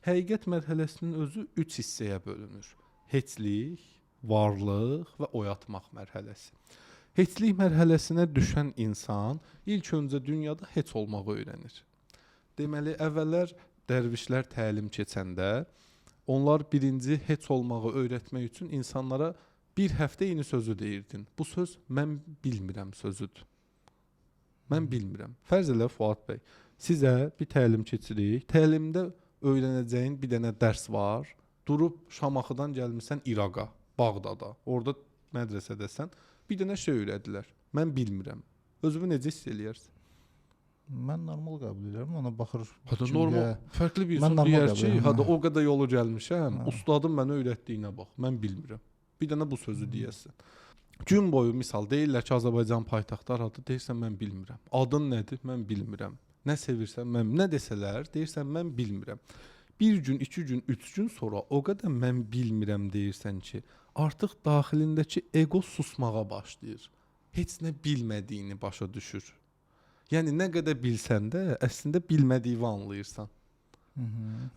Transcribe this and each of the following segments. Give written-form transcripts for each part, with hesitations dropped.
Həqiqət mərhələsinin özü 3 hissəyə bölünür. Heçlik, varlıq və oyatmaq mərhələsi. Heçlik mərhələsinə düşən insan ilk öncə dünyada heç olmağı öyrənir. Deməli, əvvəllər dərvişlər təlim keçəndə onlar birinci heç olmağı öyrətmək üçün insanlara bir həftə eyni sözü deyirdin. Bu söz mən bilmirəm sözüdür. Mən bilmirəm. Fərz elə Fuad bəy, sizə bir təlim keçirik. Təlimdə öyrənəcəyin bir dənə dərs var. Durub Şamaxıdan gəlmisən İraqa, Bağdada. Orada mədrəsədəsən. Bir dənə şey öyrədilər. Mən bilmirəm. Özümü necə hiss eləyərsən? Mən normal qəbul edirəm. Ona baxır. Hada normal, fərqli bir insan deyər ki, hada o qədər yolu gəlmişəm, ustadım mənə öyrətdiyinə bax. Mən bilmirəm. Bir dənə bu sözü deyəsən. Gün boyu misal deyirlər ki, Azərbaycan paytaxtı haradır, deyirsən mən bilmirəm. Adın nədir? Mən bilmirəm. Nə sevirsən, mən nə desələr, deyirsən mən bilmirəm. Bir gün, 2 gün, 3 gün sonra o qədər mən bilmirəm deyirsən ki, artıq daxilindəki ego susmağa başlayır. Heç nə bilmədiyini başa düşür. Yəni nə qədər bilsən də, əslində bilmədiyini anlayırsan.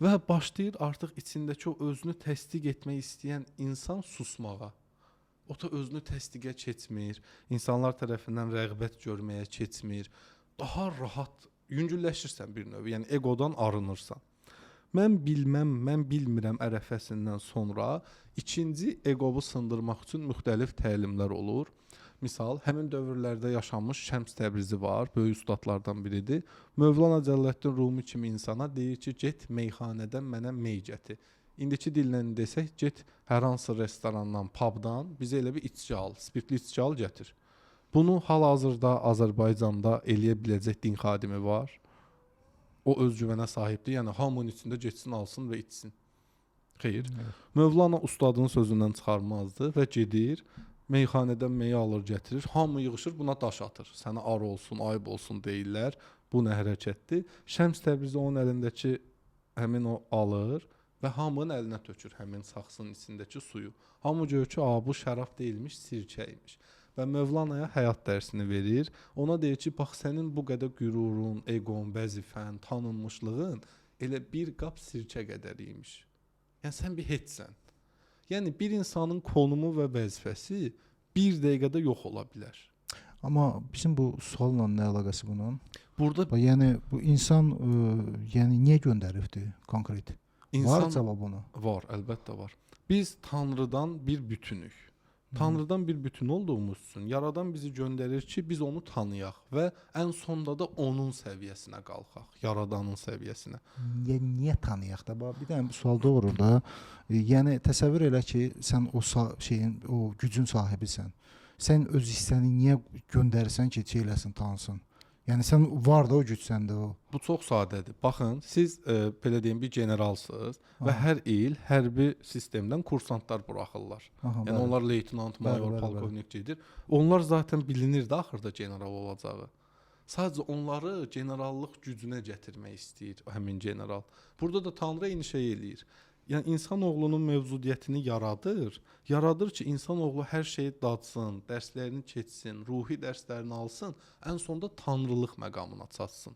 Və başlayır artıq içindəki o özünü təsdiq etmək istəyən insan susmağa. O da özünü təsdiqə keçmir, insanlar tərəfindən rəğbət görməyə keçmir. Daha rahat yüngülləşirsən bir növ, yəni egodan arınırsan. Mən bilməm, mən bilmirəm ərəfəsindən sonra ikinci egovu sındırmaq üçün müxtəlif təlimlər olur. Misal, həmin dövrlərdə yaşanmış Şəms Təbrizi var, böyük ustadlardan biridir. Mövlana Cəlləddin Rumi kimi insana deyir ki, get meyxanədən mənə mey gətir. İndiki dillə desək, get hər hansı restorandan, pubdan bizə elə bir içki al, spirtli içki al gətir. Bunu hal-hazırda Azərbaycanda eləyə biləcək din xadimi var. O özgüvənə sahibdir, yəni hamının içində getsin, alsın və içsin. Xeyr. Mövlana ustadının sözündən çıxarmazdı və gedir, meyxanədən meyi alır, gətirir, hamı yığışır, buna daş atır. Sənə ar olsun, ayıb olsun deyirlər. Bu nə hərəkətdir? Şəms Təbrizi onun əlindəki həmin o alır və hamının əlinə tökür həmin saxsının içindəki suyu. Hamı görür ki, bu şərab deyilmiş, sirkəymiş. Və Mövlanaya həyat dərsini verir. Ona deyir ki, bax sənin bu qədər qürurun, egon, vəzifən, tanınmışlığın elə bir qap sirkə qədər imiş. Yəni sən bir heçsən. Yəni bir insanın konumu və vəzifəsi bir dəqiqədə yox ola bilər. Amma bizim bu sualla nə əlaqəsi bunun? Burada yəni bu insan yəni niyə göndəribdi konkret? Var cavab ona. Var, əlbəttə var. Biz Tanrıdan bir bütünük. Tanrıdan bir bütün olduğumuz üçün Yaradan bizi göndərir ki, biz onu tanıyaq və ən sonda da onun səviyyəsinə qalxaq, Yaradanın səviyyəsinə. Niyə tanıyaq da? Bir dənə sual doğurur da. Yəni təsəvvür elə ki, sən o o gücün sahibisən. Sən öz hissəni niyə göndərirsən ki, eləsin, tanısın? Yəni sən var da o güc səndə o. Bu çox sadədir. Baxın, siz belə deyim bir generalsınız və hər il hərbi sistemdən kursantlar buraxırlar. Yəni onlar leytenant, mayor, polkovnik gedir. Onlar zaten bilinir də axırda general olacağı. Sadəcə onları generallıq gücünə gətirmək istəyir həmin general. Burada da Tanrı eyni şey eləyir. Yəni insanoğlunun mövcudiyyətini yaradır ki, insanoğlu hər şeyi dadsın, dərslərini keçsin, ruhi dərslərini alsın, ən sonda tanrılıq məqamına çatsın.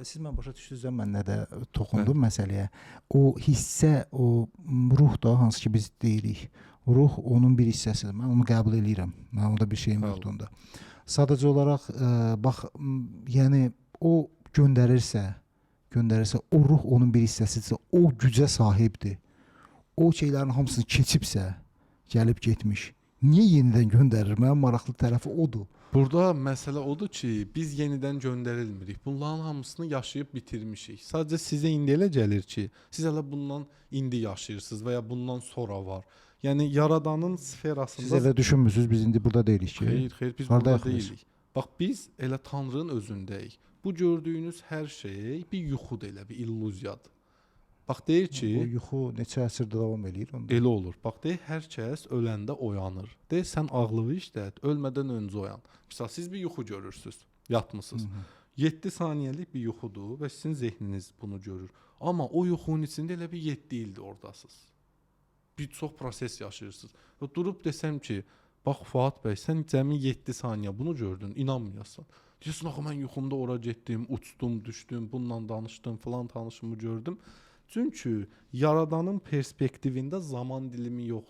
Siz mən başa düşdünüzsə mən nə də toxundum məsələyə. O hissə, o ruh da hansı ki biz deyirik. Ruh onun bir hissəsidir. Mən onu qəbul edirəm. Mən onda bir şeyim yoxdur onda. Sadəcə olaraq bax, yəni o göndərirsə, o ruh onun bir hissəsidirsə, o gücə sahibdir. O şeylərin hamısını keçibsə, gəlib getmiş. Niyə yenidən göndərir? Mənim maraqlı tərəfi odur. Burada məsələ odur ki, biz yenidən göndərilmirik. Bunların hamısını yaşayıb bitirmişik. Sadəcə sizə indi elə gəlir ki, siz elə bundan indi yaşayırsınız və ya bundan sonra var. Yəni Yaradanın sferasında... Siz elə düşünmürsünüz, biz indi burada deyilik ki. Xeyr, biz burada deyilik. Bax, biz elə Tanrının özündəyik. Bu gördüyünüz hər şey bir yuxudur, elə bir illüziyadır. Bax, deyir ki... O yuxu neçə əsrdə davam edir onda? Elə olur. Bax, deyir, hər kəs öləndə oyanır. Deyir, sən ağlığı işlət, ölmədən öncə oyan. Misal, siz bir yuxu görürsünüz, yatmısınız. 7 saniyəlik bir yuxudur və sizin zehniniz bunu görür. Amma o yuxunun içində elə bir 7 ildir oradasınız. Bir çox proses yaşayırsınız. Və durub desəm ki, bax, Fuad bəy, sən cəmi 7 saniyə bunu gördün, inanmayasan. Deyirsən, axı mən yuxumda ora getdim, uçdum, düşdüm, bununla danışdım, filan tanışımı gördüm. Çünki yaradanın perspektivində zaman dilimi yoxdur.